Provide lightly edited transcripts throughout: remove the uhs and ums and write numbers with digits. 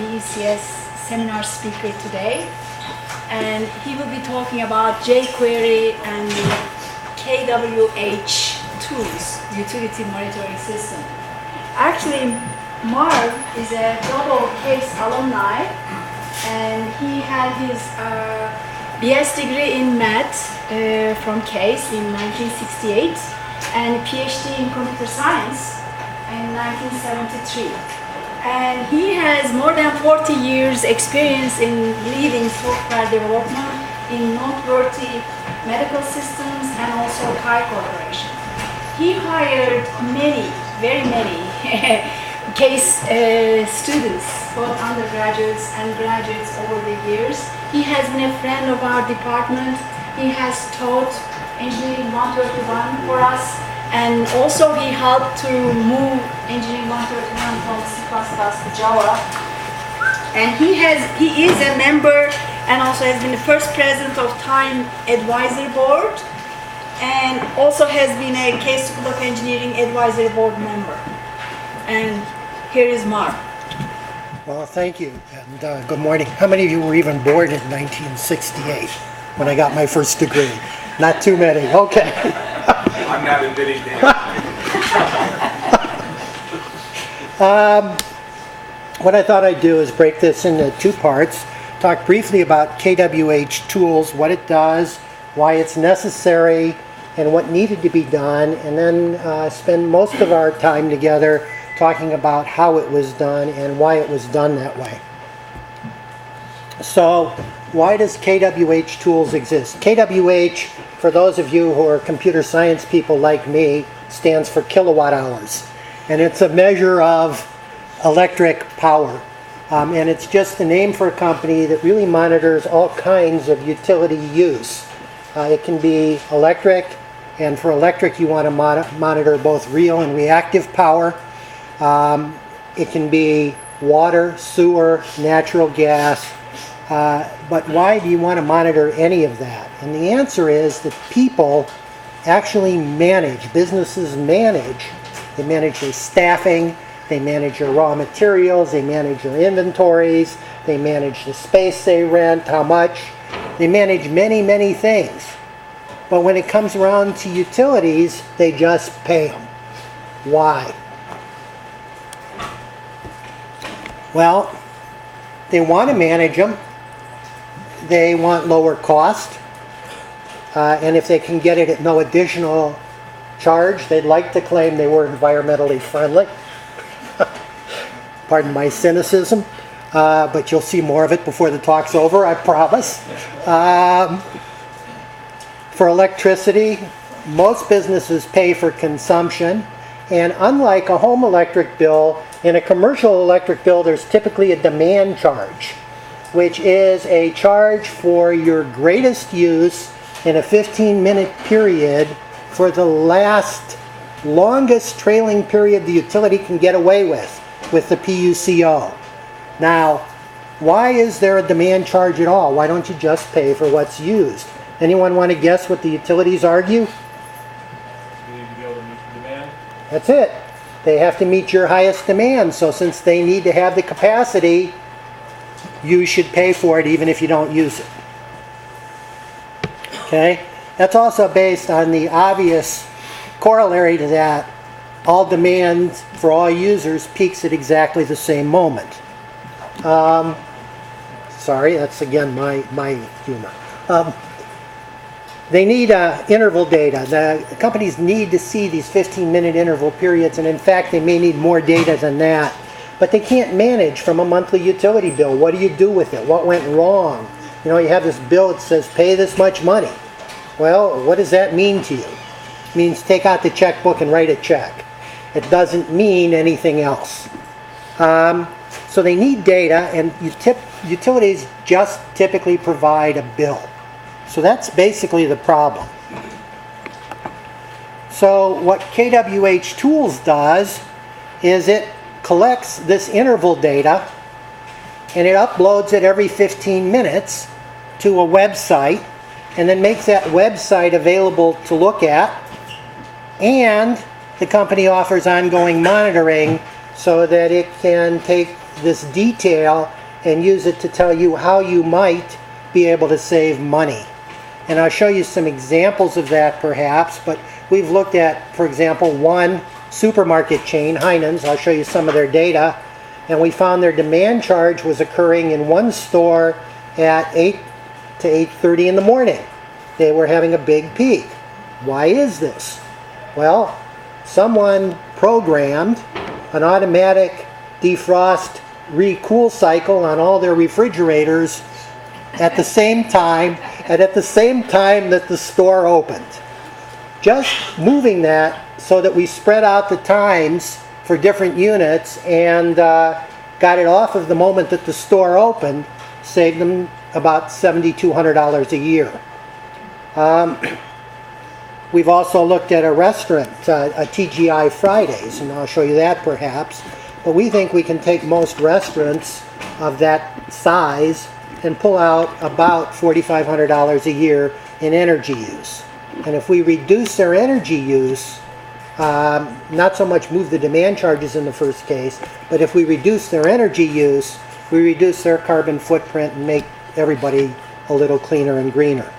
EECS seminar speaker today, and he will be talking about jQuery and the kWhTools utility monitoring system. Actually, Marv is a global CASE alumni, and he had his BS degree in math from CASE in 1968 and PhD in computer science in 1973. And he has more than 40 years experience in leading software development in noteworthy medical systems and also Kai Corporation. He hired many, very many CASE students, both undergraduates and graduates over the years. He has been a friend of our department. He has taught Engineering 131 for us, and also he helped to move Engineering 131 from C++ to Java. And he is a member and also has been the first president of Time Advisory Board, and also has been a CASE School of Engineering Advisory Board member. And here is Mark. Well, thank you, and good morning. How many of you were even born in 1968 when I got my first degree? Not too many, okay. I'm not admitting that. What I thought I'd do is break this into two parts, talk briefly about kWhTools, what it does, why it's necessary, and what needed to be done, and then spend most of our time together talking about how it was done and why it was done that way. So, why does kWhTools exist? kWh, for those of you who are computer science people like me, stands for kilowatt hours. And it's a measure of electric power. And it's just the name for a company that really monitors all kinds of utility use. It can be electric, and for electric you want to monitor both real and reactive power. It can be water, sewer, natural gas, but why do you want to monitor any of that? And the answer is that people actually manage, businesses manage. They manage their staffing, they manage their raw materials, they manage their inventories, they manage the space they rent, how much. They manage many, many things. But when it comes around to utilities, they just pay them. Why? Well, they want to manage them. They want lower cost. And if they can get it at no additional charge, they'd like to claim they were environmentally friendly. Pardon my cynicism. But you'll see more of it before the talk's over, I promise. For electricity, most businesses pay for consumption. And unlike a home electric bill, in a commercial electric bill, there's typically a demand charge, which is a charge for your greatest use in a 15-minute period for the longest trailing period the utility can get away with the PUCO. Now, why is there a demand charge at all? Why don't you just pay for what's used? Anyone want to guess what the utilities argue? You need to be able to meet the demand. That's it. They have to meet your highest demand. So since they need to have the capacity, you should pay for it even if you don't use it. Okay? That's also based on the obvious corollary to that. All demand for all users peaks at exactly the same moment. Sorry, that's again my humor. They need interval data. The companies need to see these 15-minute interval periods, and in fact, they may need more data than that. But they can't manage from a monthly utility bill. What do you do with it? What went wrong? You know, you have this bill that says pay this much money. Well, what does that mean to you? It means take out the checkbook and write a check. It doesn't mean anything else. So they need data, and utilities just typically provide a bill. So that's basically the problem. So what kWhTools does is it collects this interval data and it uploads it every 15 minutes to a website and then makes that website available to look at, and the company offers ongoing monitoring so that it can take this detail and use it to tell you how you might be able to save money. And I'll show you some examples of that perhaps, but we've looked at, for example, one supermarket chain, Heinen's. I'll show you some of their data. And we found their demand charge was occurring in one store at 8 to 8:30 in the morning. They were having a big peak. Why is this? Well, someone programmed an automatic defrost recool cycle on all their refrigerators at the same time that the store opened. Just moving that so that we spread out the times for different units and got it off of the moment that the store opened saved them about $7,200 a year. We've also looked at a restaurant, a TGI Fridays, and I'll show you that perhaps. But we think we can take most restaurants of that size and pull out about $4,500 a year in energy use. And if we reduce their energy use, not so much move the demand charges in the first case, but if we reduce their energy use, we reduce their carbon footprint and make everybody a little cleaner and greener.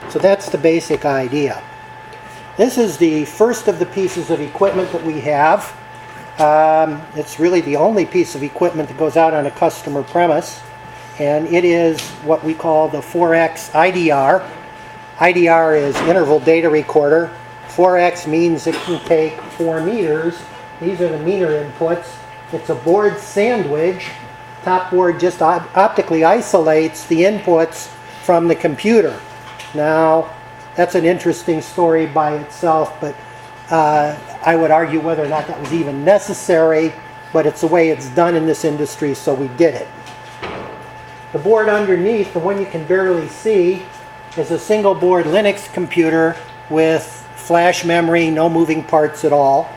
So that's the basic idea. This is the first of the pieces of equipment that we have. It's really the only piece of equipment that goes out on a customer premise, and it is what we call the 4X IDR. IDR is interval data recorder. 4X means it can take 4 meters. These are the meter inputs. It's a board sandwich. Top board just optically isolates the inputs from the computer. Now, that's an interesting story by itself, but I would argue whether or not that was even necessary, but it's the way it's done in this industry, so we did it. The board underneath, the one you can barely see, is a single board Linux computer with flash memory, no moving parts at all.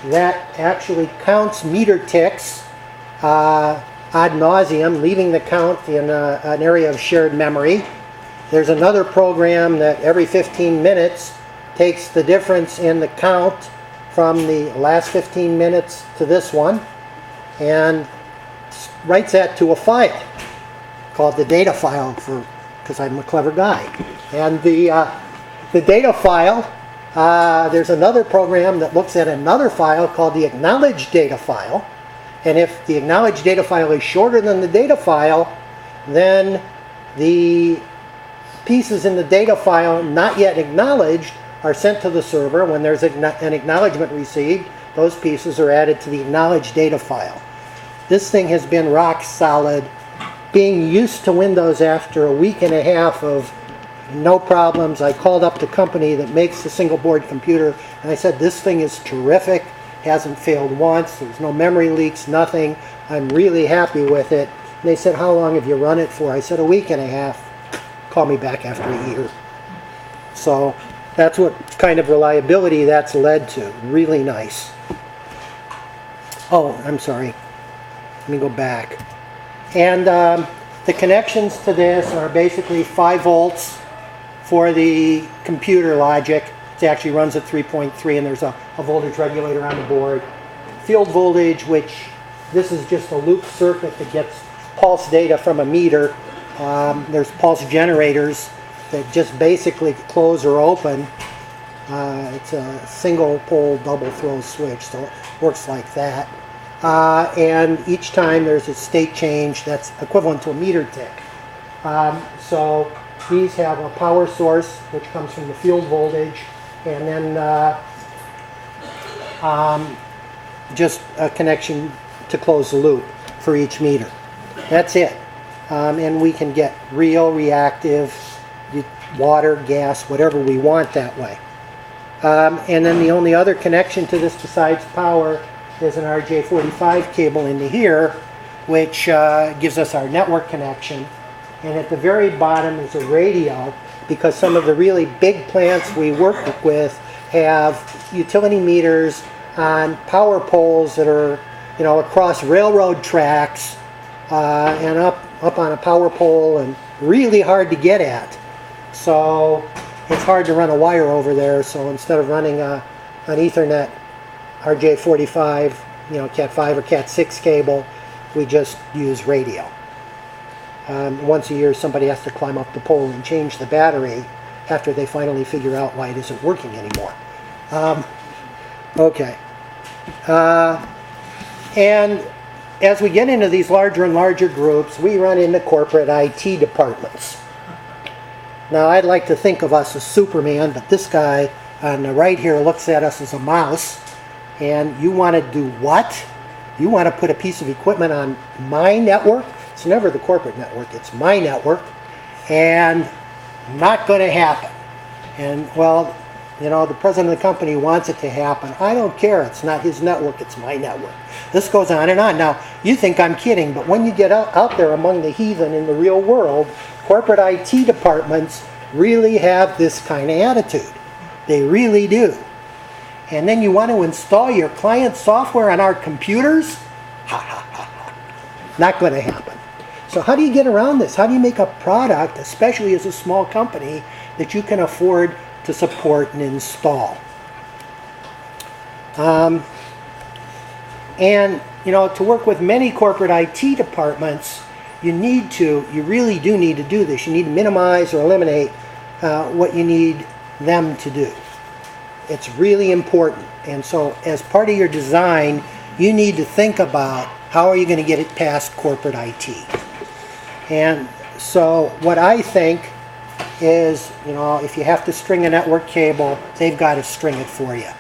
That actually counts meter ticks ad nauseum, leaving the count in an area of shared memory. There's another program that every 15 minutes takes the difference in the count from the last 15 minutes to this one and writes that to a file called the data file, because I'm a clever guy. And the data file, there's another program that looks at another file called the acknowledged data file. And if the acknowledged data file is shorter than the data file, then the pieces in the data file not yet acknowledged are sent to the server. When there's an acknowledgement received, those pieces are added to the acknowledged data file. This thing has been rock solid. Being used to Windows after a week and a half of no problems, I called up the company that makes the single board computer and I said, this thing is terrific, hasn't failed once, there's no memory leaks, nothing, I'm really happy with it. And they said, how long have you run it for? I said, a week and a half. Call me back after a year. So that's what kind of reliability that's led to. Really nice. Oh, I'm sorry. Let me go back. And the connections to this are basically 5 volts for the computer logic. It actually runs at 3.3 and there's a voltage regulator on the board. Field voltage, which this is just a loop circuit that gets pulse data from a meter. There's pulse generators that just basically close or open. It's a single pole double throw switch, so it works like that. And each time there's a state change that's equivalent to a meter tick. So these have a power source which comes from the field voltage, and then just a connection to close the loop for each meter. That's it. And we can get real, reactive, water, gas, whatever we want that way. And then the only other connection to this besides power is an RJ45 cable into here, which gives us our network connection. And at the very bottom is a radio, because some of the really big plants we work with have utility meters on power poles that are, across railroad tracks and up on a power pole and really hard to get at. So it's hard to run a wire over there. So instead of running an Ethernet RJ45, Cat 5 or Cat 6 cable. We just use radio. Once a year, somebody has to climb up the pole and change the battery after they finally figure out why it isn't working anymore. Okay. And as we get into these larger and larger groups, we run into corporate IT departments. Now, I'd like to think of us as Superman, but this guy on the right here looks at us as a mouse. And you want to do what? You want to put a piece of equipment on my network? It's never the corporate network, it's my network. And not going to happen. And, well, the president of the company wants it to happen. I don't care. It's not his network. It's my network. This goes on and on. Now, you think I'm kidding, but when you get out there among the heathen in the real world, corporate IT departments really have this kind of attitude. They really do. And then you want to install your client software on our computers? Ha, ha, ha, ha. Not going to happen. So how do you get around this? How do you make a product, especially as a small company, that you can afford to support and install? And to work with many corporate IT departments, you really do need to do this. You need to minimize or eliminate what you need them to do. It's really important. And so as part of your design, you need to think about how are you going to get it past corporate IT. And so what I think is, if you have to string a network cable, they've got to string it for you.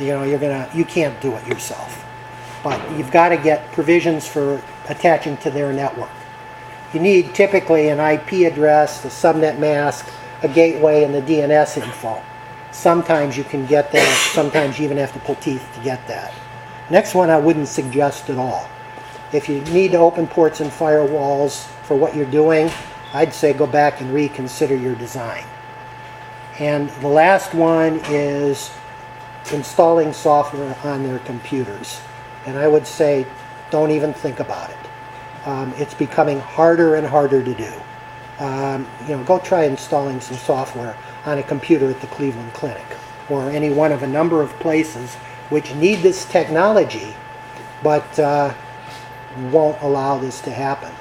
You can't do it yourself. But you've got to get provisions for attaching to their network. You need typically an IP address, the subnet mask, a gateway, and the DNS info. Sometimes you can get that. Sometimes you even have to pull teeth to get that. Next one I wouldn't suggest at all. If you need to open ports and firewalls for what you're doing, I'd say go back and reconsider your design. And the last one is installing software on their computers. And I would say don't even think about it. It's becoming harder and harder to do. Go try installing some software on a computer at the Cleveland Clinic or any one of a number of places which need this technology but won't allow this to happen.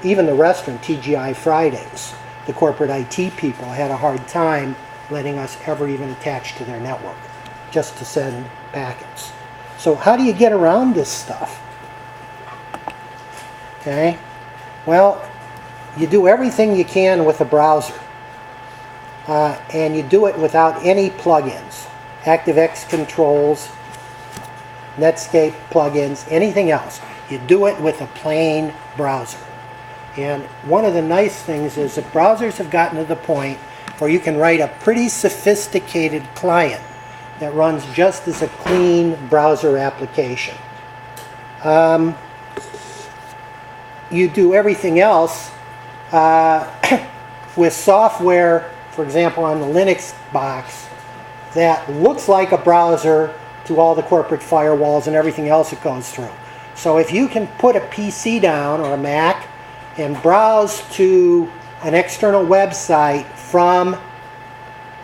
Even the restaurant, TGI Fridays, the corporate IT people had a hard time letting us ever even attach to their network just to send packets. So how do you get around this stuff? Okay, well, you do everything you can with a browser. And you do it without any plugins. ActiveX controls, Netscape plugins, anything else. You do it with a plain browser. And one of the nice things is that browsers have gotten to the point where you can write a pretty sophisticated client that runs just as a clean browser application. You do everything else with software, for example, on the Linux box, that looks like a browser to all the corporate firewalls and everything else it goes through. So if you can put a PC down or a Mac and browse to an external website from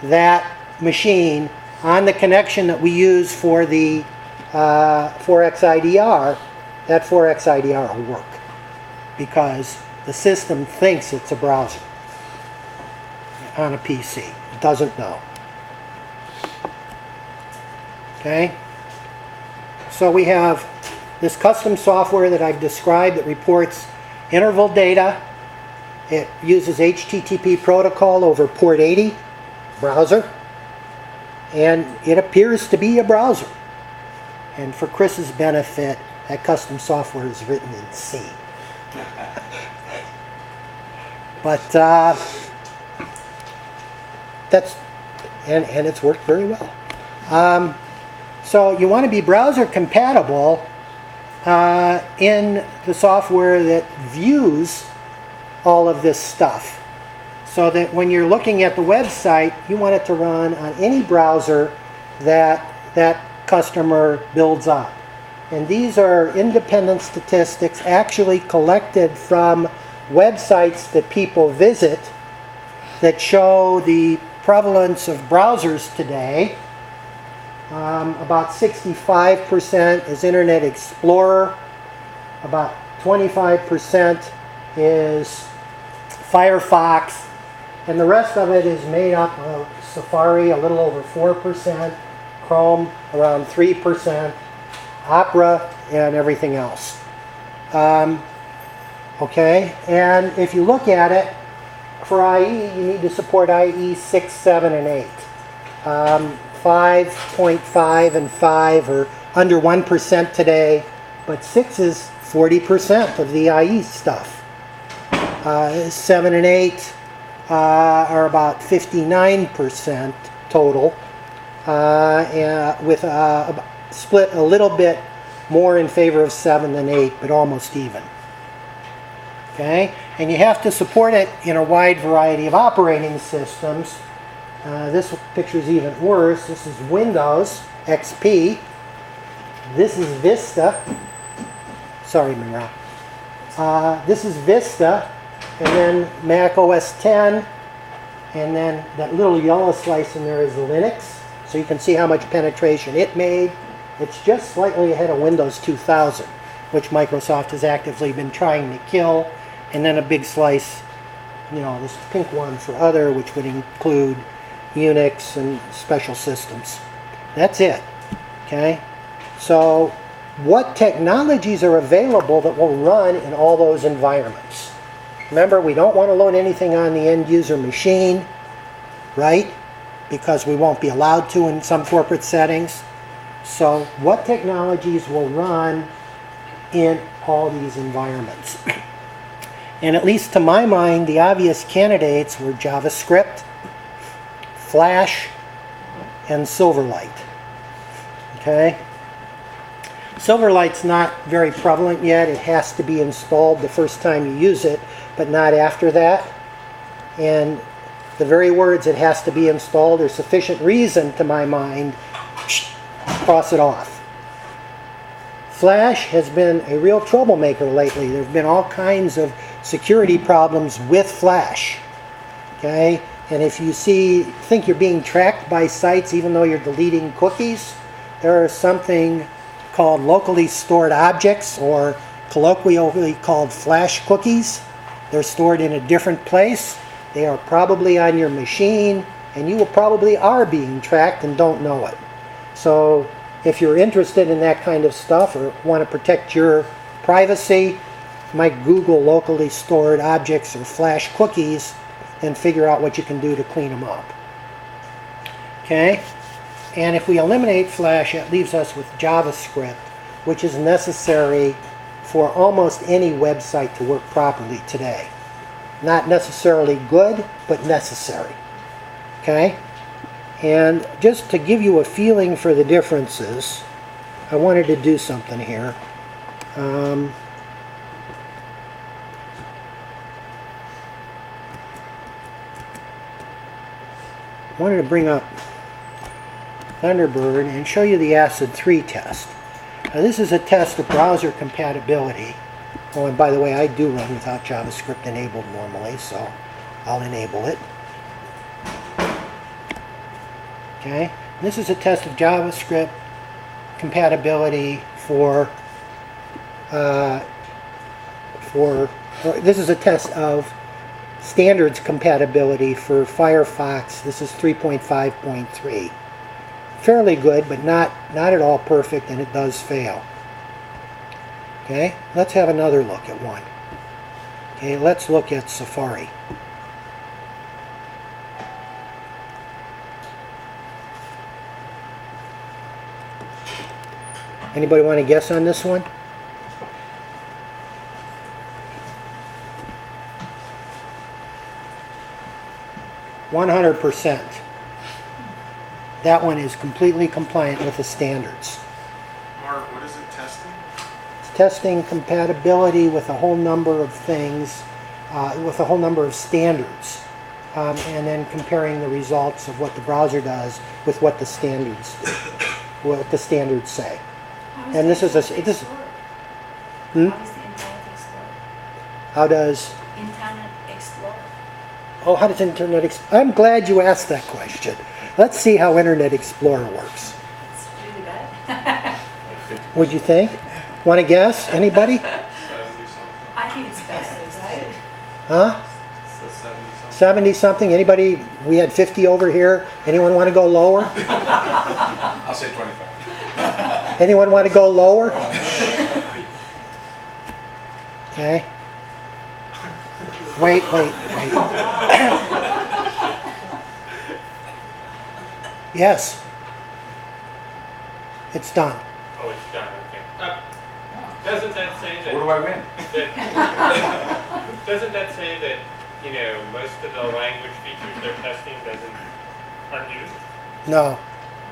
that machine on the connection that we use for the 4X IDR, that 4X IDR will work because the system thinks it's a browser on a PC. It doesn't know. Okay? So we have this custom software that I've described that reports interval data. It uses HTTP protocol over port 80, browser, and it appears to be a browser. And for Chris's benefit, that custom software is written in C. But that's, and it's worked very well. So you want to be browser compatible in the software that views all of this stuff, so that when you're looking at the website, you want it to run on any browser that that customer builds up. And these are independent statistics actually collected from websites that people visit that show the prevalence of browsers today. About 65% is Internet Explorer. About 25% is Firefox. And the rest of it is made up of Safari, a little over 4%, Chrome, around 3%, Opera, and everything else. Okay, and if you look at it, for IE, you need to support IE 6, 7, and 8. 5.5 and 5 are under 1% today, but 6 is 40% of the IE stuff. 7 and 8 are about 59% total, and with split a little bit more in favor of 7 than 8, but almost even. Okay, and you have to support it in a wide variety of operating systems. This picture is even worse. This is Windows XP. This is Vista. Sorry, Mira. This is Vista, and then Mac OS 10, and then that little yellow slice in there is Linux. So you can see how much penetration it made. It's just slightly ahead of Windows 2000, which Microsoft has actively been trying to kill. And then a big slice, this pink one for other, which would include Unix and special systems. That's it. Okay? So what technologies are available that will run in all those environments? Remember, we don't want to load anything on the end user machine, right? Because we won't be allowed to in some corporate settings. So what technologies will run in all these environments? And at least to my mind, the obvious candidates were JavaScript, Flash, and Silverlight. Okay? Silverlight's not very prevalent yet. It has to be installed the first time you use it, but not after that. And the very words "it has to be installed" are sufficient reason, to my mind, cross it off. Flash has been a real troublemaker lately. There have been all kinds of security problems with Flash. Okay? And if you think you're being tracked by sites even though you're deleting cookies, there is something called locally stored objects, or colloquially called flash cookies. They're stored in a different place. They are probably on your machine, and you probably are being tracked and don't know it. So if you're interested in that kind of stuff or want to protect your privacy, you might Google locally stored objects or flash cookies and figure out what you can do to clean them up. Okay? And if we eliminate Flash, it leaves us with JavaScript, which is necessary for almost any website to work properly today. Not necessarily good, but necessary. Okay? And just to give you a feeling for the differences, I wanted to do something here. I wanted to bring up Thunderbird and show you the ACID 3 test. Now, this is a test of browser compatibility. Oh, and by the way, I do run without JavaScript enabled normally, so I'll enable it. Okay, this is a test of JavaScript compatibility this is a test of standards compatibility for Firefox. This is 3.5.3. Fairly good, but not at all perfect, and it does fail. Okay, let's have another look at one. Okay, let's look at Safari. Anybody want to guess on this one? %. That one is completely compliant with the standards. Mark, what is it testing? It's testing compatibility with a whole number of things, with a whole number of standards, and then comparing the results of what the browser does with what the standards do, what the standards say. And this is How does Internet Explorer? How does Internet Explorer? I'm glad you asked that question. Let's see how Internet Explorer works. Let's What'd you think? Want to guess? Anybody? 70 something. I think it's better, right? Huh? So 70 something. 70 something? Anybody? We had 50 over here. Anyone want to go lower? I'll say 25. Anyone want to go lower? Okay. Wait. Yes. It's done. Oh, it's done, okay. Doesn't that say that? What do I win? Doesn't that say that, most of the language features they're testing aren't used? No,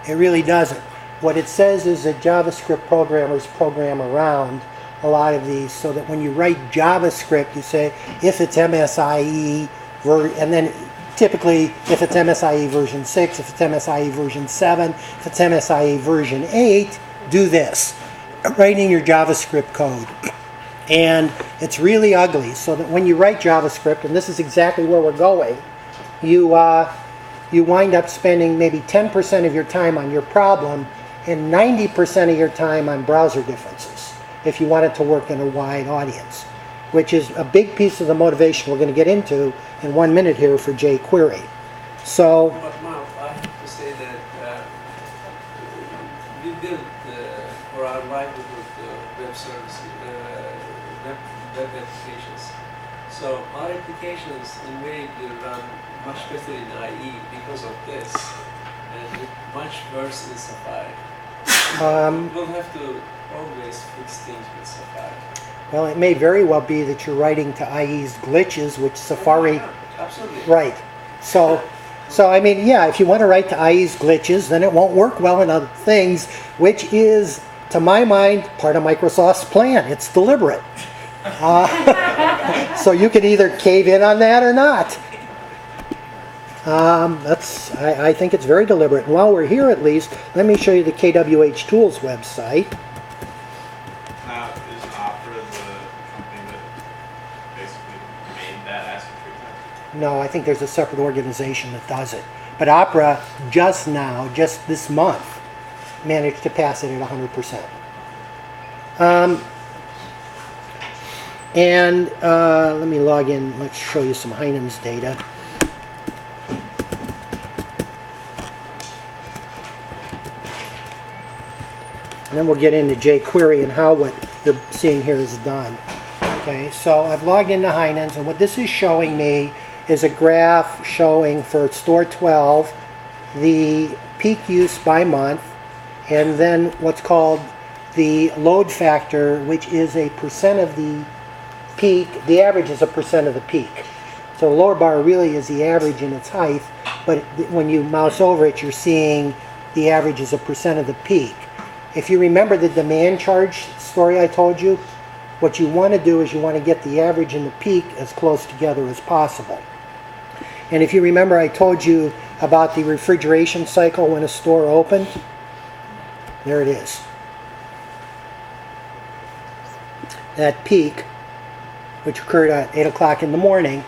it really doesn't. What it says is that JavaScript programmers program around a lot of these so that when you write JavaScript, you say if it's MSIE, and then typically if it's MSIE version 6, if it's MSIE version 7, if it's MSIE version 8, do this. Writing your JavaScript code. And it's really ugly, so that when you write JavaScript, and this is exactly where we're going, you wind up spending maybe 10% of your time on your problem and 90% of your time on browser differences if you want it to work in a wide audience, which is a big piece of the motivation we're going to get into in 1 minute here for jQuery. So, But Mark, I have to say that we build or are live with web services, web applications. So our applications invariably run much better in IE because of this, and much worse in Safari. We'll have to always fix things with Safari. well, it may very well be that you're writing to IE's glitches, which Safari, Yeah, absolutely. right. So I mean, yeah, if you want to write to IE's glitches, then it won't work well in other things, which is, to my mind, part of Microsoft's plan. It's deliberate. So you can either cave in on that or not. I think it's very deliberate. And while we're here, at least, let me show you the kWhTools website. Now, is Opera the company that basically made that asset treatment? No, I think there's a separate organization that does it. But Opera just this month, managed to pass it at 100%. Let me log in. Let's show you some Heinen's data. And then we'll get into jQuery and how what you're seeing here is done. Okay, so I've logged into Heinen's, and what this is showing me is a graph showing for store 12 the peak use by month, and then what's called the load factor, which is a percent of the peak. The average is a percent of the peak. So the lower bar really is the average in its height, but when you mouse over it, you're seeing the average is a percent of the peak. If you remember the demand charge story I told you, what you want to do is you want to get the average and the peak as close together as possible. And if you remember, I told you about the refrigeration cycle when a store opened. There it is. That peak, which occurred at 8 o'clock in the morning,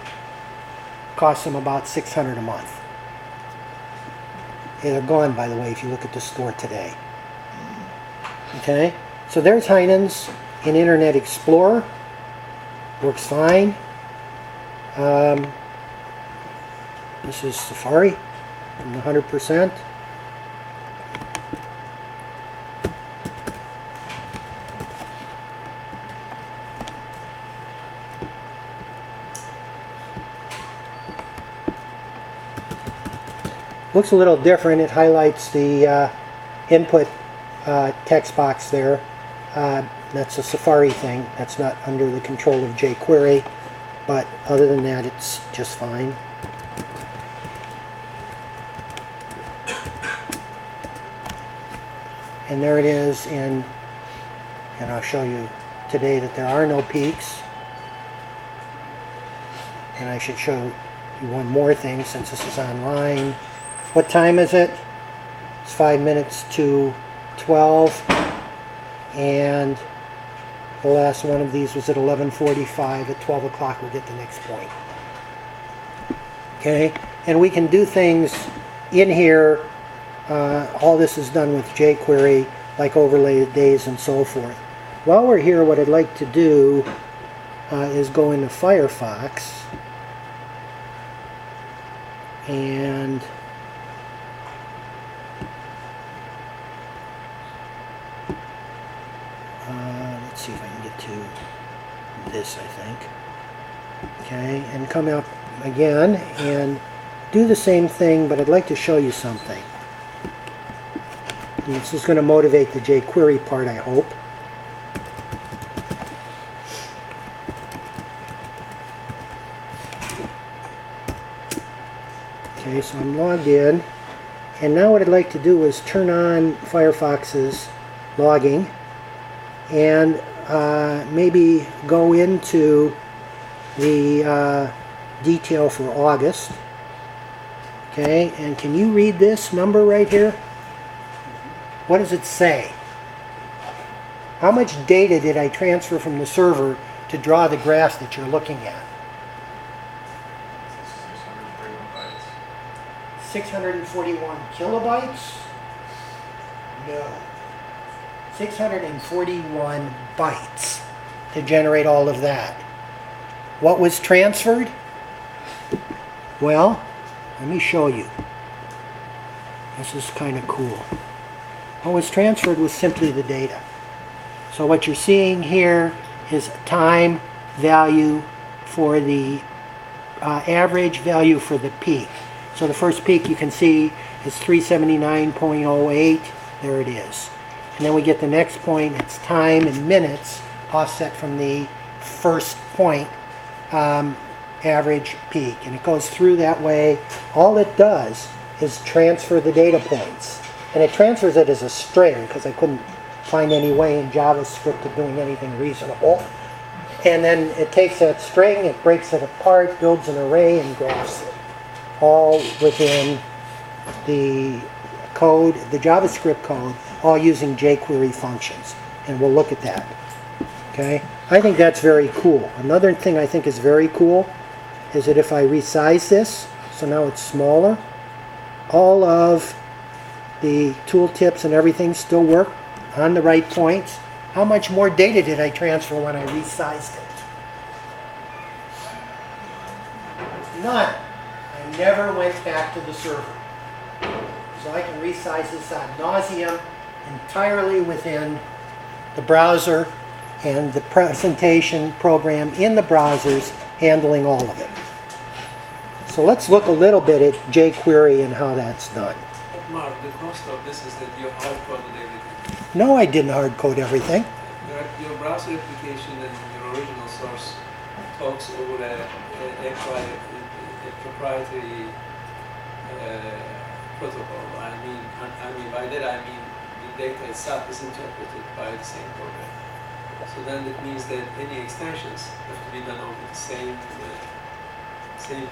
cost them about $600 a month. They're gone, by the way, if you look at the store today. Okay, so there's Heinen's in Internet Explorer. Works fine. This is Safari from the 100%. Looks a little different. It highlights the input text box there. That's a Safari thing. That's not under the control of jQuery, but other than that, it's just fine. And there it is and I'll show you today that there are no peaks. And I should show you one more thing since this is online. What time is it? It's 5 minutes to 12. And the last one of these was at 11:45. At 12 o'clock we'll get the next point. Okay? And we can do things in here. All this is done with jQuery, like overlay days and so forth. While we're here, what I'd like to do is go into Firefox and let's see if I can get to this, I think. Okay, and come up again and do the same thing, but I'd like to show you something. And this is going to motivate the jQuery part, I hope. Okay, so I'm logged in, and now what I'd like to do is turn on Firefox's logging and maybe go into the detail for August. Okay, and can you read this number right here? What does it say? How much data did I transfer from the server to draw the graph that you're looking at? 641 kilobytes? No. 641 bytes to generate all of that. What was transferred? Well, let me show you. This is kind of cool. What was transferred was simply the data. So what you're seeing here is time value for the average value for the peak. So the first peak you can see is 379.08. There it is. And then we get the next point. It's time in minutes offset from the first point average peak. And it goes through that way. All it does is transfer the data points. And it transfers it as a string because I couldn't find any way in JavaScript of doing anything reasonable. And then it takes that string, it breaks it apart, builds an array, and graphs it. All within the code, the JavaScript code, all using jQuery functions. And we'll look at that. Okay? I think that's very cool. Another thing I think is very cool is that if I resize this, so now it's smaller, all of the tooltips and everything still work on the right points. How much more data did I transfer when I resized it? None. I never went back to the server. So I can resize this ad nauseum entirely within the browser and the presentation program in the browsers handling all of it. So let's look a little bit at jQuery and how that's done. Mark, the cost of this is that you hard-coded everything. No, I didn't hard code everything. Your browser application and your original source talks over a proprietary protocol. I mean, by that I mean the data itself is interpreted by the same program. So then it means that any extensions have to be done over the same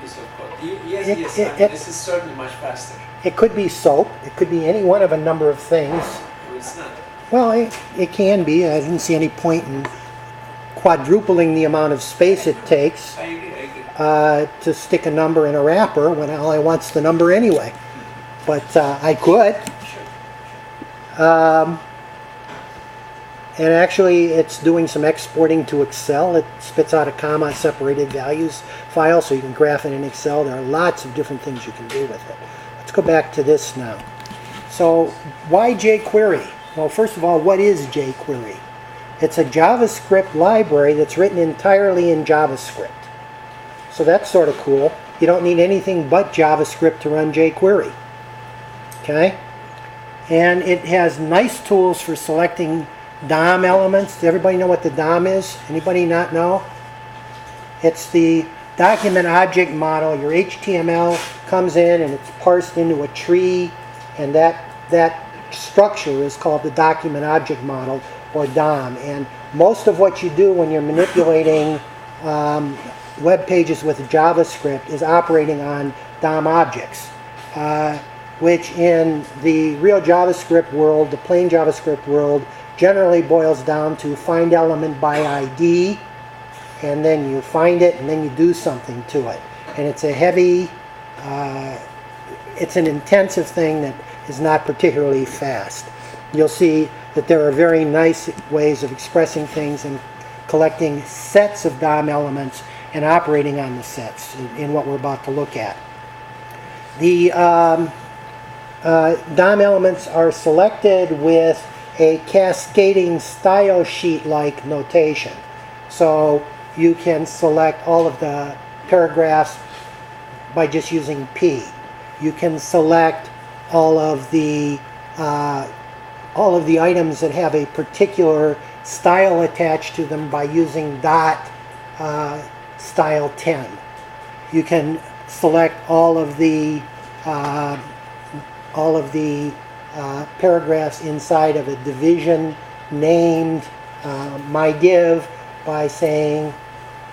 piece of code. Yes, this is certainly much faster. It could be SOAP. It could be any one of a number of things. Well, it's not. Well, it can be. I didn't see any point in quadrupling the amount of space it takes I agree. to stick a number in a wrapper when all I want's the number anyway. But I could. Sure. And actually, it's doing some exporting to Excel. It spits out a comma-separated values file, so you can graph it in Excel. There are lots of different things you can do with it. Let's go back to this now. So, why jQuery? Well, first of all, what is jQuery? It's a JavaScript library that's written entirely in JavaScript. So that's sort of cool. You don't need anything but JavaScript to run jQuery. Okay? And it has nice tools for selecting DOM elements. Does everybody know what the DOM is? Anybody not know? It's the document object model. Your HTML comes in and it's parsed into a tree, and that structure is called the document object model, or DOM. And most of what you do when you're manipulating web pages with JavaScript is operating on DOM objects, which in the real JavaScript world, the plain JavaScript world, generally boils down to find element by ID, and then you find it and then you do something to it. And it's a heavy, it's an intensive thing that is not particularly fast. you'll see that there are very nice ways of expressing things and collecting sets of DOM elements and operating on the sets in what we're about to look at. The DOM elements are selected with a cascading style sheet-like notation. So you can select all of the paragraphs by just using P. You can select all of the items that have a particular style attached to them by using dot style 10. You can select all of the paragraphs inside of a division named mydiv by saying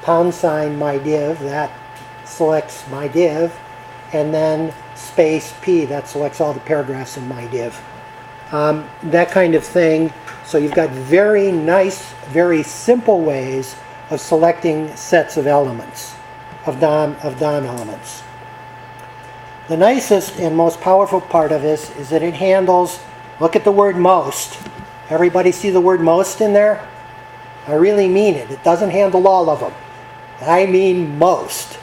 #mydiv, that selects mydiv, and then space P, that selects all the paragraphs in mydiv. That kind of thing. So you've got very nice, very simple ways of selecting sets of elements, of DOM elements. The nicest and most powerful part of this is that it handles, look at the word most. Everybody see the word most in there? I really mean it. It doesn't handle all of them. I mean most.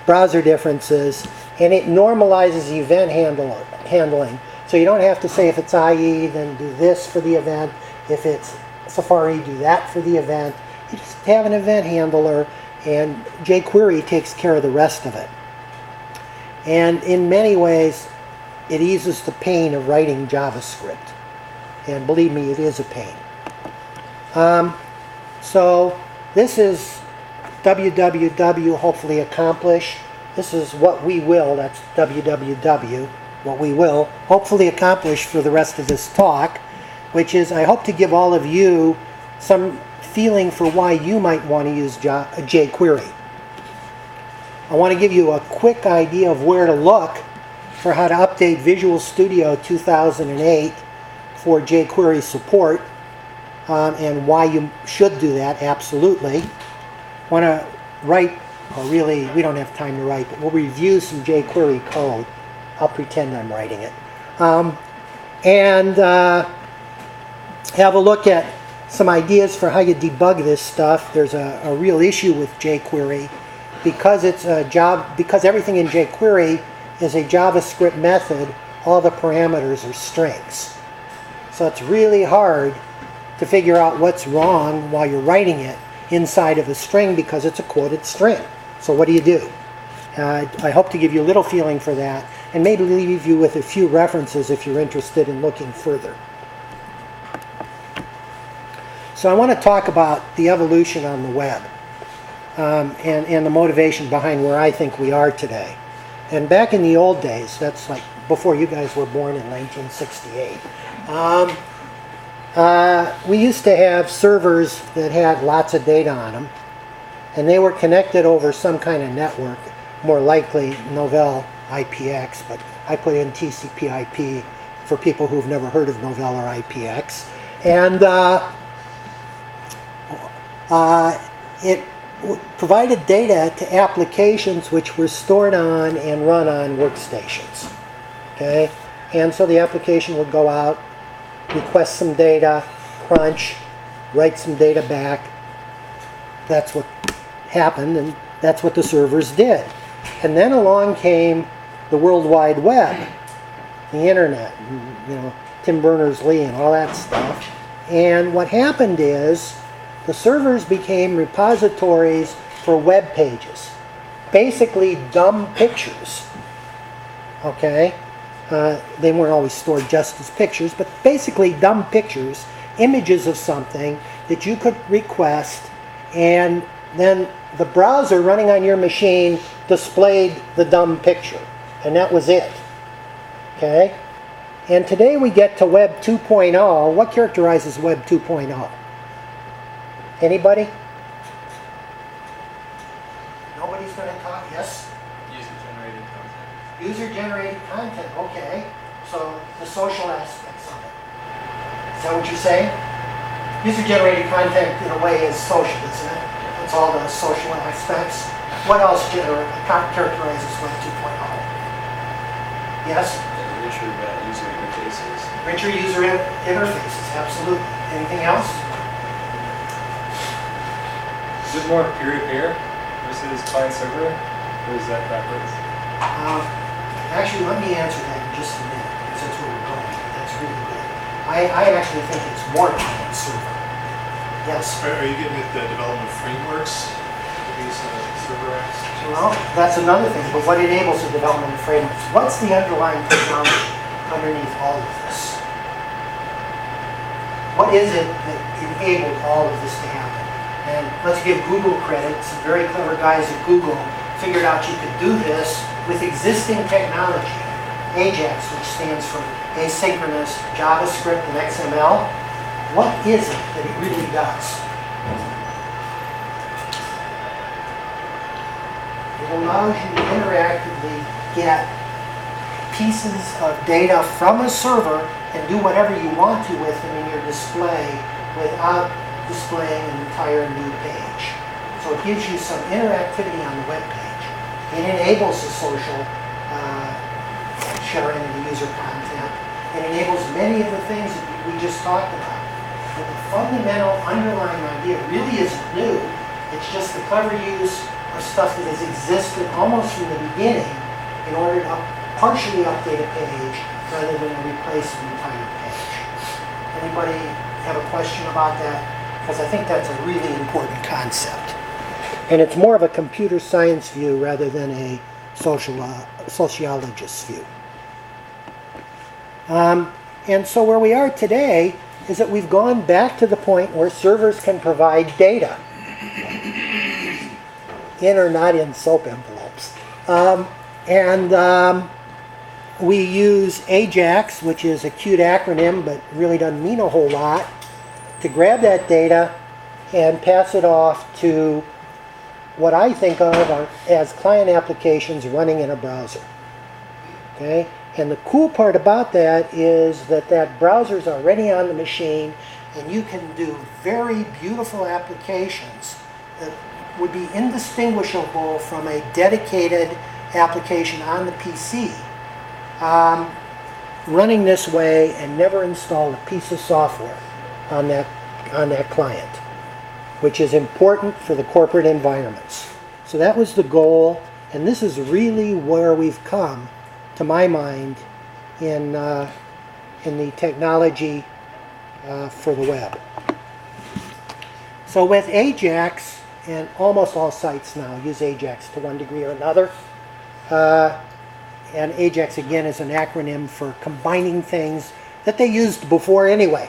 Browser differences, and it normalizes event handling. So you don't have to say if it's IE, then do this for the event. If it's Safari, do that for the event. You just have an event handler, and jQuery takes care of the rest of it. And in many ways, it eases the pain of writing JavaScript. And believe me, it is a pain. So this is www, hopefully accomplish. This is what we will, that's www, what we will hopefully accomplish for the rest of this talk, which is I hope to give all of you some feeling for why you might want to use jQuery. I want to give you a quick idea of where to look for how to update Visual Studio 2008 for jQuery support, and why you should do that, absolutely. I want to write, or really, we don't have time to write, but we'll review some jQuery code. I'll pretend I'm writing it. And have a look at some ideas for how you debug this stuff. There's a real issue with jQuery because because everything in jQuery is a JavaScript method. All the parameters are strings, so it's really hard to figure out what's wrong while you're writing it inside of a string because it's a quoted string. So what do? I hope to give you a little feeling for that, and maybe leave you with a few references if you're interested in looking further. So I want to talk about the evolution on the web, and the motivation behind where I think we are today. And back in the old days, that's like before you guys were born in 1968, we used to have servers that had lots of data on them, and they were connected over some kind of network, more likely Novell IPX, but I put in TCP/IP for people who've never heard of Novell or IPX. And it provided data to applications which were stored on and run on workstations. Okay? And so the application would go out, request some data, crunch, write some data back. That's what happened, and that's what the servers did. And then along came the World Wide Web, the internet, Tim Berners-Lee and all that stuff. And what happened is the servers became repositories for web pages, basically dumb pictures. Okay? They weren't always stored just as pictures, but basically dumb pictures, images of something that you could request, and then the browser running on your machine displayed the dumb picture, and that was it. Okay? And today we get to Web 2.0. What characterizes Web 2.0? Anybody? Nobody's going to talk? Yes? User-generated content. User-generated content, okay. So the social aspects of it. Is that what you're saying? User-generated content, in a way, is social, isn't it? It's all the social aspects. What else characterizes Web 2.0? Yes? Richer user interfaces. Richer user interfaces, absolutely. Anything else? Is it more peer-to-peer versus client-server, or is that backwards? Actually, let me answer that in just a minute, because that's where we're going. That's really good. I actually think it's more client-server. Yes? Are you getting at the development frameworks for these server apps? Well, that's another thing, but what enables the development of frameworks? What's the underlying technology underneath all of this? What is it that enabled all of this to happen? And let's give Google credit. Some very clever guys at Google figured out you could do this with existing technology. AJAX, which stands for asynchronous JavaScript and XML. What is it that it really does? It allows you to interactively get pieces of data from a server and do whatever you want to with them in your display without displaying an entire new page. So it gives you some interactivity on the web page. It enables the social sharing of the user content. It enables many of the things that we just talked about. But the fundamental underlying idea really isn't new. It's just the clever use of stuff that has existed almost from the beginning in order to partially update a page rather than replace an entire page. Anybody have a question about that? Because I think that's a really important concept. And it's more of a computer science view rather than a sociologist's view. And so where we are today is that we've gone back to the point where servers can provide data. In or not in soap envelopes. We use AJAX, which is a cute acronym but really doesn't mean a whole lot, to grab that data and pass it off to what I think of as client applications running in a browser. Okay? And the cool part about that is that that browser is already on the machine, and you can do very beautiful applications that would be indistinguishable from a dedicated application on the PC. Running this way and never install a piece of software on that client, which is important for the corporate environments. So that was the goal, and this is really where we've come, to my mind, in the technology for the web. So with AJAX, and almost all sites now use AJAX to one degree or another. And AJAX, again, is an acronym for combining things that they used before anyway.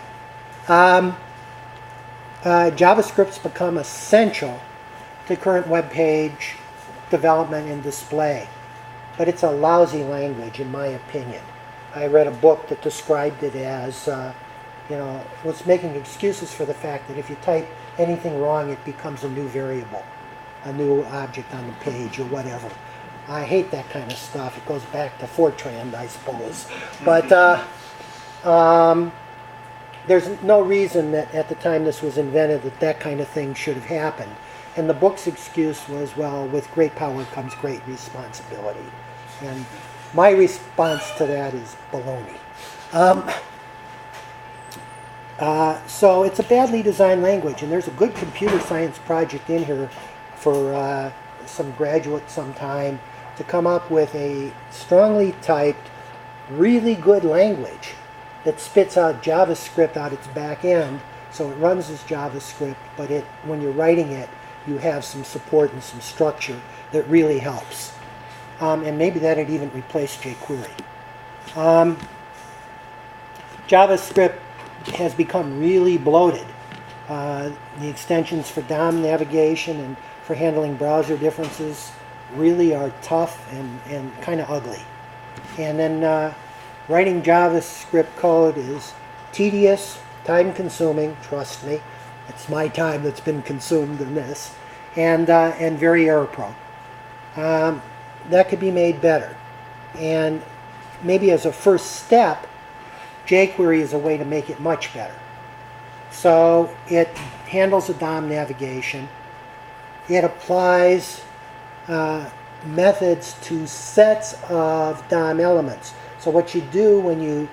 JavaScript's become essential to current web page development and display. But it's a lousy language, in my opinion. I read a book that described it as, was making excuses for the fact that if you type anything wrong, it becomes a new variable, a new object on the page or whatever. I hate that kind of stuff. It goes back to Fortran, I suppose. But there's no reason that at the time this was invented that kind of thing should have happened. And the book's excuse was, well, with great power comes great responsibility. And my response to that is baloney. So it's a badly designed language, and there's a good computer science project in here for some graduates sometime to come up with a strongly typed, really good language that spits out JavaScript out its back end, so it runs as JavaScript, but when you're writing it, you have some support and some structure that really helps. And maybe that'd even replace jQuery. JavaScript has become really bloated. The extensions for DOM navigation and for handling browser differences really are tough and kind of ugly. And then writing JavaScript code is tedious, time-consuming, trust me. It's my time that's been consumed in this, and very error-prone. That could be made better. And maybe as a first step, jQuery is a way to make it much better. So it handles the DOM navigation. It applies methods to sets of DOM elements. So what you do when you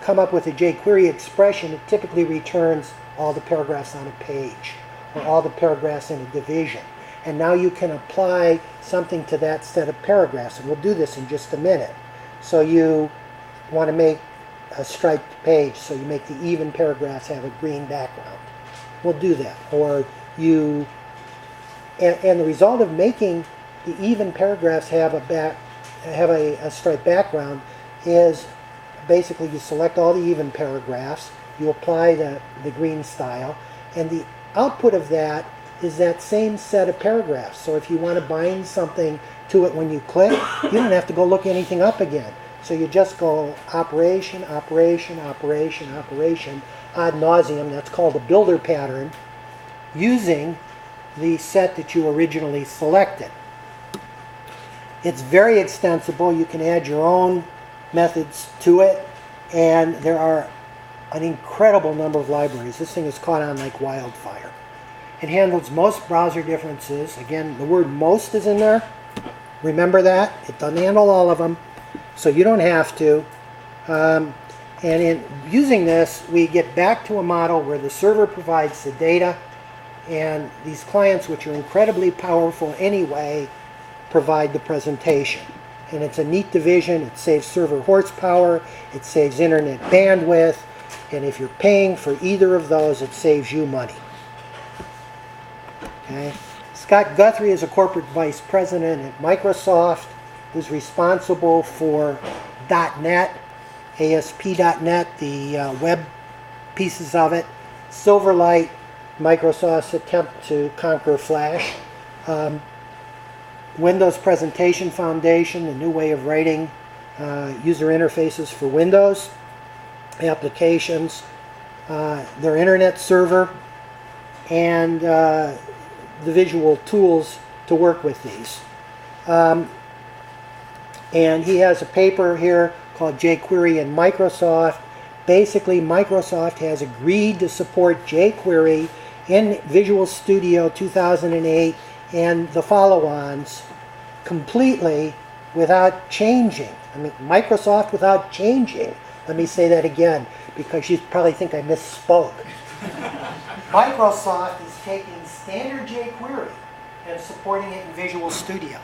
come up with a jQuery expression, it typically returns all the paragraphs on a page or all the paragraphs in a division. And now you can apply something to that set of paragraphs, and we'll do this in just a minute. So you want to make a striped page, so you make the even paragraphs have a green background. We'll do that. Or you, and the result of making the even paragraphs have a striped background is basically you select all the even paragraphs, you apply the green style, and the output of that is that same set of paragraphs. So if you want to bind something to it when you click, you don't have to go look anything up again. So you just go operation, operation, operation, operation, ad nauseum. That's called a builder pattern, using the set that you originally selected. It's very extensible. You can add your own methods to it, and there are an incredible number of libraries. This thing is caught on like wildfire. It handles most browser differences. Again, the word most is in there. Remember that. It doesn't handle all of them, so you don't have to. And in using this, we get back to a model where the server provides the data, and these clients, which are incredibly powerful anyway, provide the presentation. And it's a neat division. It saves server horsepower, it saves internet bandwidth, and if you're paying for either of those, it saves you money. Okay. Scott Guthrie is a corporate vice president at Microsoft, who's responsible for .NET, ASP.NET, the web pieces of it, Silverlight, Microsoft's attempt to conquer Flash, Windows Presentation Foundation, the new way of writing user interfaces for Windows applications, their internet server, and the visual tools to work with these. And he has a paper here called jQuery and Microsoft. Basically, Microsoft has agreed to support jQuery in Visual Studio 2008 and the follow-ons completely without changing. I mean, Microsoft without changing. Let me say that again, because you probably think I misspoke. Microsoft is taking standard jQuery and supporting it in Visual Studio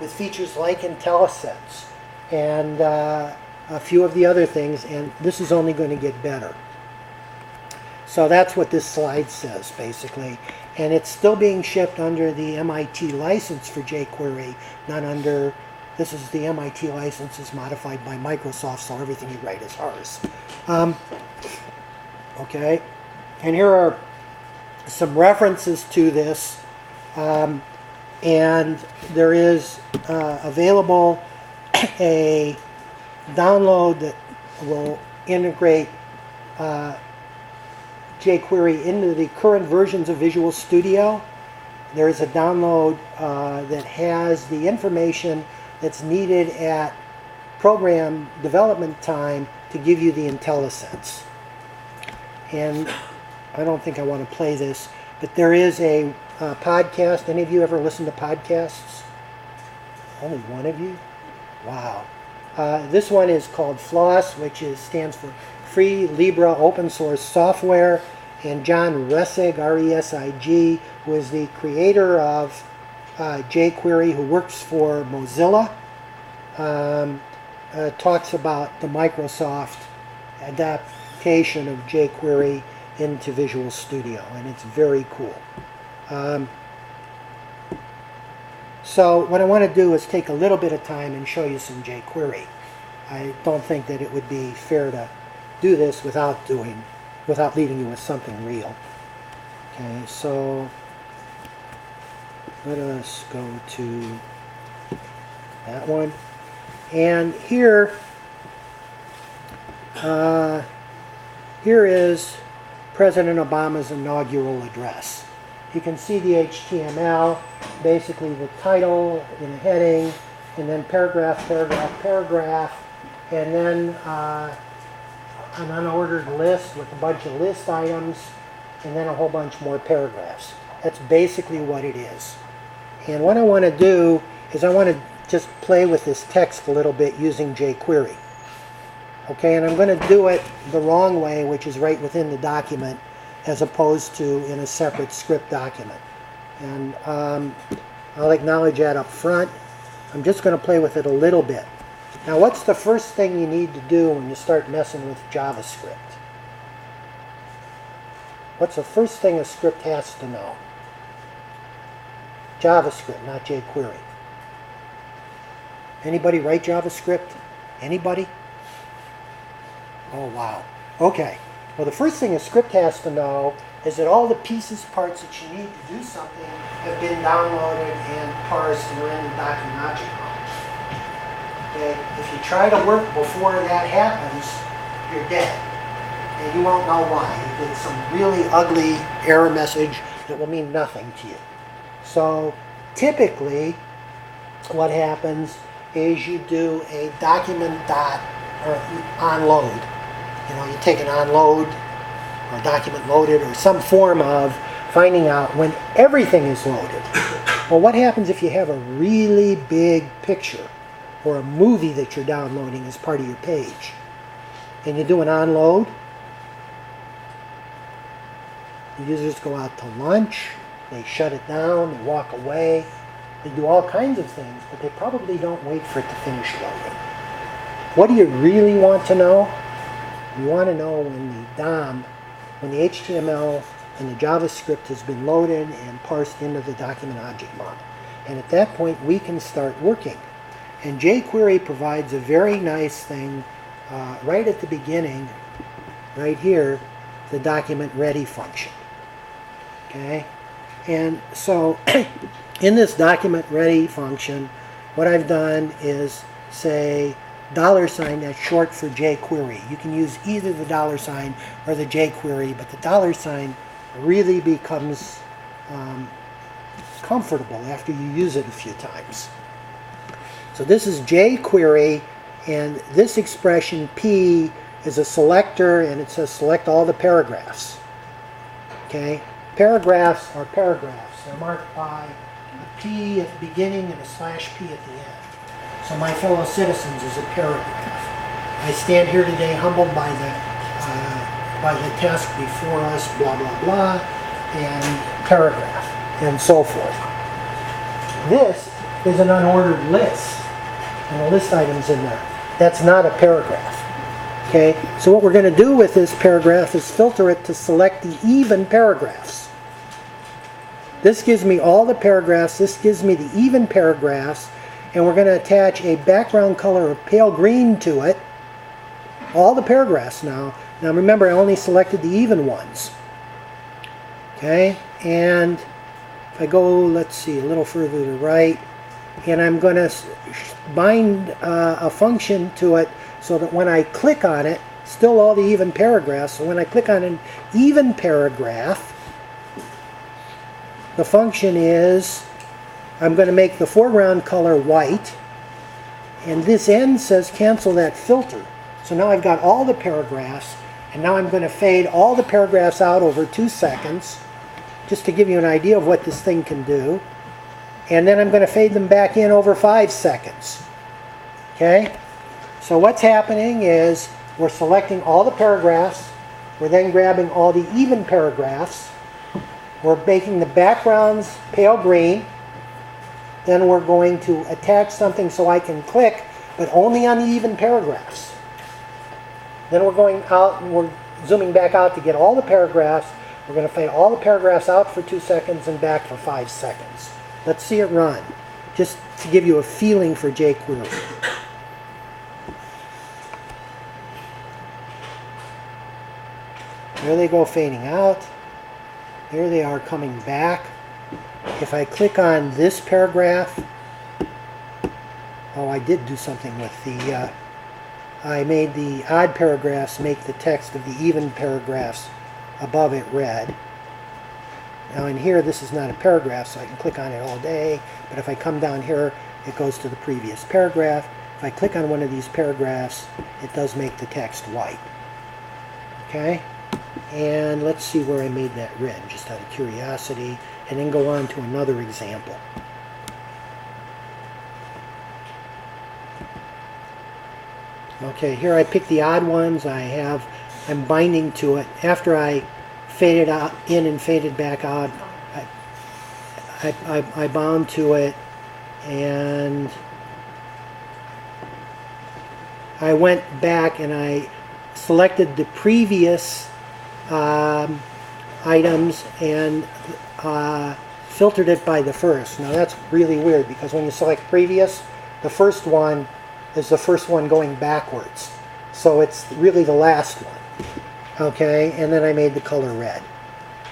with features like Intellisense and a few of the other things, and this is only going to get better. So that's what this slide says, basically. And it's still being shipped under the MIT license for jQuery, not under, this is the MIT license is modified by Microsoft, so everything you write is ours. Okay, and here are some references to this, and there is available a download that will integrate jQuery into the current versions of Visual Studio. There is a download that has the information that's needed at program development time to give you the Intellisense. And I don't think I want to play this, but there is a podcast. Any of you ever listen to podcasts? Only one of you? Wow. This one is called FLOSS, which stands for Free Libre Open Source Software. And John Resig, R-E-S-I-G, who is the creator of jQuery, who works for Mozilla, talks about the Microsoft adaptation of jQuery into Visual Studio, and it's very cool. So what I want to do is take a little bit of time and show you some jQuery. I don't think that it would be fair to do this without leaving you with something real. Okay, so let us go to that one. And here is President Obama's inaugural address. You can see the HTML, basically the title in a heading, and then paragraph, paragraph, paragraph, and then an unordered list with a bunch of list items, and then a whole bunch more paragraphs. That's basically what it is. And what I want to do is I want to just play with this text a little bit using jQuery. Okay, and I'm going to do it the wrong way, which is right within the document, as opposed to in a separate script document. And I'll acknowledge that up front. I'm just going to play with it a little bit. Now, what's the first thing you need to do when you start messing with JavaScript? What's the first thing a script has to know? JavaScript, not jQuery. Anybody write JavaScript? Anybody? Oh, wow. Okay. Well, the first thing a script has to know is that all the pieces, parts that you need to do something have been downloaded and parsed and are in the document object model. Okay? If you try to work before that happens, you're dead. And you won't know why. You get some really ugly error message that will mean nothing to you. So typically what happens is you do a document dot or onload. You know, you take an onload or document loaded or some form of finding out when everything is loaded. Well, what happens if you have a really big picture or a movie that you're downloading as part of your page? And you do an onload. The users go out to lunch, they shut it down, they walk away, they do all kinds of things, but they probably don't wait for it to finish loading. What do you really want to know? You want to know when the DOM, when the HTML and the JavaScript has been loaded and parsed into the document object model. And at that point, we can start working. And jQuery provides a very nice thing right at the beginning, right here, the document ready function. Okay? And so in this document ready function, what I've done is say $, that's short for jQuery. You can use either the $sign or the jQuery, but the $sign really becomes comfortable after you use it a few times. So this is jQuery, and this expression P is a selector, and it says select all the paragraphs. Okay? Paragraphs are paragraphs. They're marked by a P at the beginning and a /P at the end. So my fellow citizens is a paragraph. I stand here today humbled by the task before us, blah, blah, blah, and paragraph, and so forth. This is an unordered list, and the list items in there. That's not a paragraph. Okay, so what we're going to do with this paragraph is filter it to select the even paragraphs. This gives me all the paragraphs, this gives me the even paragraphs, and we're going to attach a background color of pale green to it. All the paragraphs now. Now remember, I only selected the even ones. Okay, and if I go, let's see, a little further to the right, and I'm going to bind a function to it so that when I click on it, still all the even paragraphs, so when I click on an even paragraph, the function is, I'm going to make the foreground color white, and this end says cancel that filter. So now I've got all the paragraphs, and now I'm going to fade all the paragraphs out over 2 seconds, just to give you an idea of what this thing can do. And then I'm going to fade them back in over 5 seconds. Okay? So what's happening is we're selecting all the paragraphs, we're then grabbing all the even paragraphs, we're making the backgrounds pale green, then we're going to attach something so I can click, but only on the even paragraphs. Then we're going out and we're zooming back out to get all the paragraphs. We're going to fade all the paragraphs out for 2 seconds and back for 5 seconds. Let's see it run, just to give you a feeling for jQuery. There they go fading out. There they are coming back. If I click on this paragraph, oh, I did do something with the, I made the odd paragraphs make the text of the even paragraphs above it red. Now in here, this is not a paragraph, so I can click on it all day, but if I come down here, it goes to the previous paragraph. If I click on one of these paragraphs, it does make the text white. Okay? And let's see where I made that red, just out of curiosity, and then go on to another example. Okay, here I pick the odd ones. I'm binding to it. After I faded out in and faded back out, I bound to it, and I went back and I selected the previous items and filtered it by the first. Now that's really weird because when you select previous, the first one is the first one going backwards. So it's really the last one. Okay, and then I made the color red.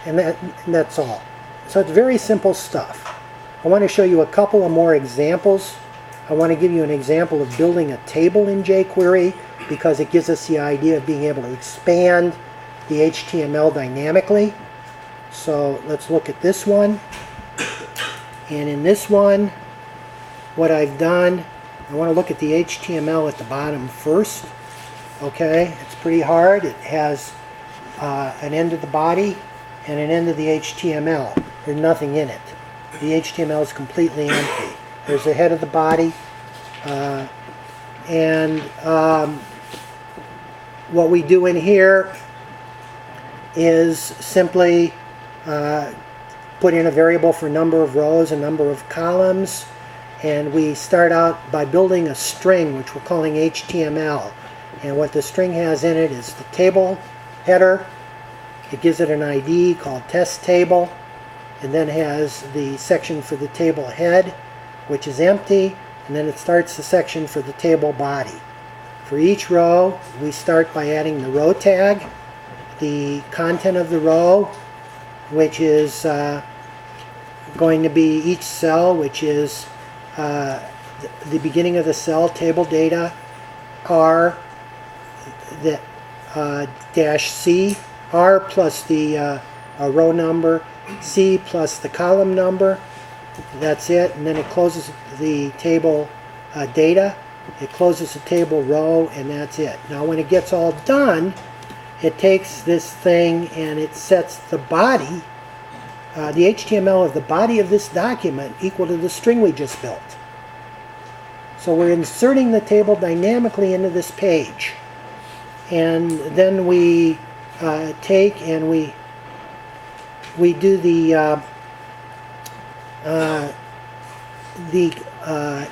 And that's all. So it's very simple stuff. I want to show you a couple of more examples. I want to give you an example of building a table in jQuery because it gives us the idea of being able to expand the HTML dynamically. So let's look at this one. And in this one, what I've done, I want to look at the HTML at the bottom first. Okay, it's pretty hard. It has an end of the body and an end of the HTML. There's nothing in it. The HTML is completely empty. There's the head of the body. What we do in here is simply put in a variable for number of rows and number of columns. And we start out by building a string, which we're calling HTML. And what the string has in it is the table header. It gives it an ID called test table, and then has the section for the table head, which is empty, and then it starts the section for the table body. For each row, we start by adding the row tag, the content of the row, which is going to be each cell, which is the beginning of the cell, table data, R, the dash C, R plus the row number, C plus the column number. That's it. And then it closes the table data. It closes the table row, and that's it. Now when it gets all done, it takes this thing and it sets the body, the HTML of the body of this document equal to the string we just built. So we're inserting the table dynamically into this page. And then we take and we do the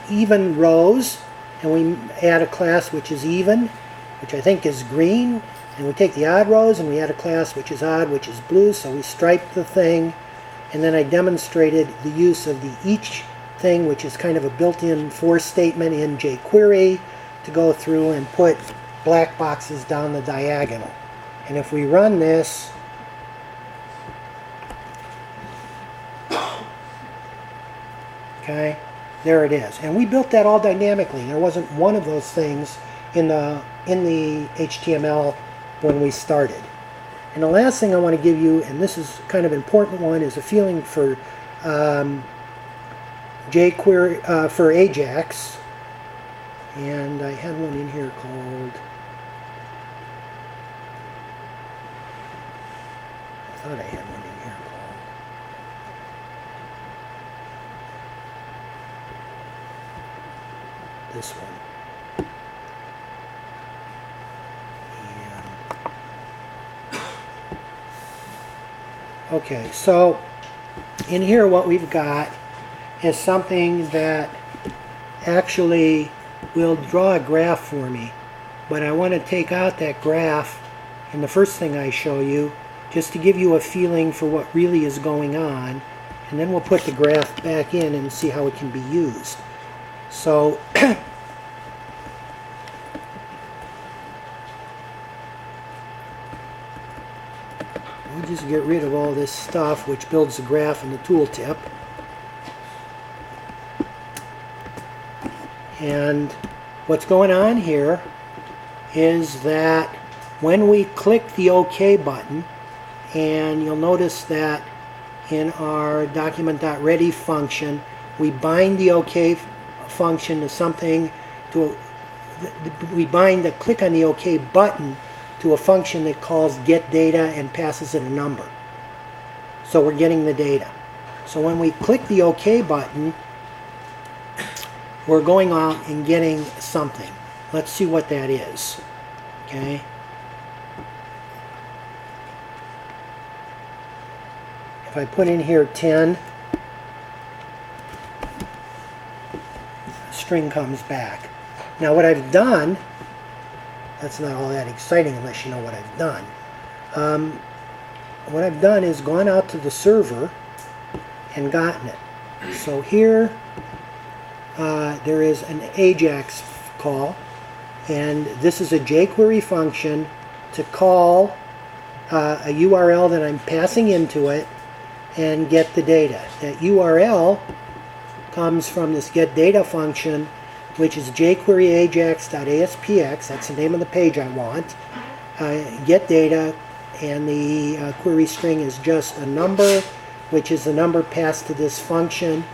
even rows, and we add a class which is even, which I think is green, and we take the odd rows and we add a class which is odd, which is blue, so we stripe the thing. And then I demonstrated the use of the each thing, which is kind of a built-in for statement in jQuery, to go through and put black boxes down the diagonal. And if we run this, okay, there it is. And we built that all dynamically. There wasn't one of those things in the HTML when we started. And the last thing I want to give you, and this is kind of an important one, is a feeling for jQuery, for Ajax. And I had one in here called, I thought I had one in here called, this one. Okay, so in here what we've got is something that actually will draw a graph for me, but I want to take out that graph in the first thing I show you just to give you a feeling for what really is going on, and then we'll put the graph back in and see how it can be used. So we'll just get rid of all this stuff which builds the graph in the tooltip. And what's going on here is that when we click the OK button, and you'll notice that in our document.ready function, we bind the OK function to something, we bind the click on the OK button to a function that calls getData and passes it a number. So we're getting the data. So when we click the OK button, we're going out and getting something. let's see what that is. Okay. If I put in here 10, string comes back. Now what I've done, that's not all that exciting unless you know what I've done. What I've done is gone out to the server and gotten it. So here there is an AJAX call, and this is a jQuery function to call a URL that I'm passing into it and get the data. That URL comes from this getData function, which is jQuery ajax.aspx. That's the name of the page I want. Get data, and the query string is just a number, which is the number passed to this function,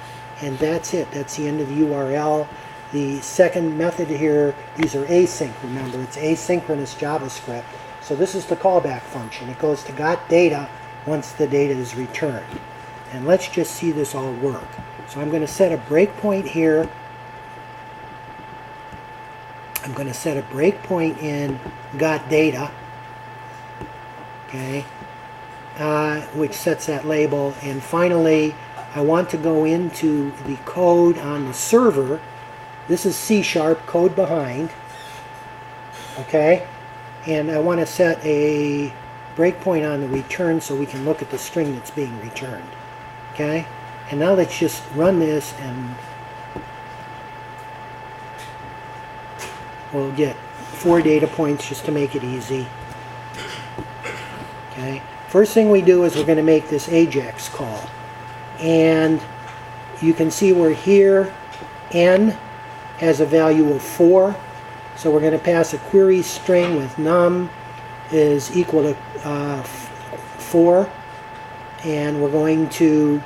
and that's it. That's the end of the URL. The second method here, these are async, remember, it's asynchronous JavaScript. So this is the callback function. It goes to got data once the data is returned. And let's just see this all work. So I'm going to set a breakpoint here. I'm going to set a breakpoint in got data, okay, which sets that label. And finally, I want to go into the code on the server. This is C#, code behind, okay, and I want to set a breakpoint on the return so we can look at the string that's being returned, okay. And now let's just run this, and we'll get 4 data points just to make it easy. Okay. First thing we do is we're going to make this AJAX call. And you can see we're here. N has a value of 4. So we're going to pass a query string with num is equal to 4. And we're going to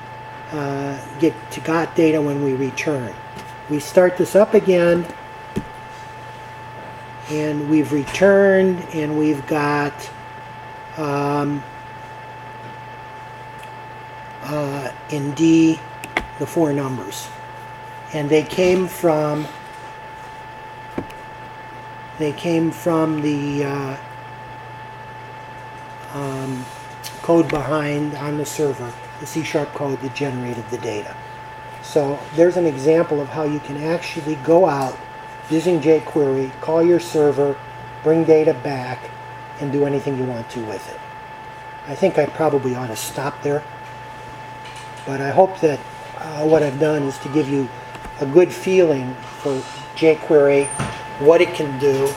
get to got data when we return. We start this up again, and we've returned, and we've got in D the 4 numbers, and they came from the code behind on the server, the C# code that generated the data. So there's an example of how you can actually go out using jQuery, call your server, bring data back, and do anything you want to with it. I think I probably ought to stop there, but I hope that what I've done is to give you a good feeling for jQuery, what it can do.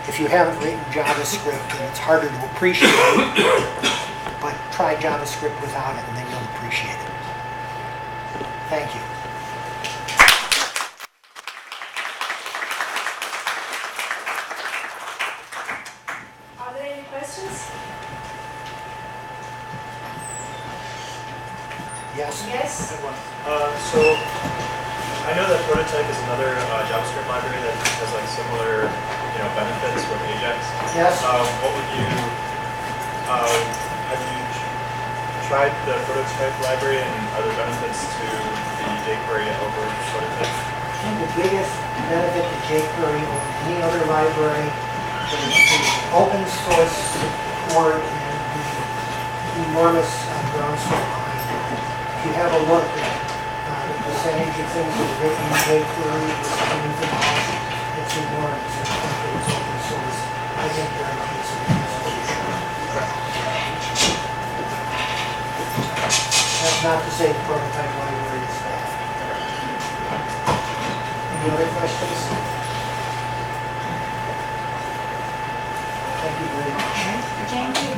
If you haven't written JavaScript, then it's harder to appreciate it, but try JavaScript without it and then you'll appreciate it. Thank you. Are there any questions? Yes? Yes? So I know that Prototype is another JavaScript library that has like similar, benefits with Ajax. Yes. What would you have you tried the Prototype library and other benefits to the jQuery over Prototype? I think the biggest benefit to jQuery over any other library is the open source support and the enormous groundswell behind it. If you have a look at the percentage of things that are written in jQuery versus anything else, it's enormous. And I think that it's open source. I think guarantees some resolution. That's not to say the Prototype library is bad. Any other questions? Thank you very much. Thank you.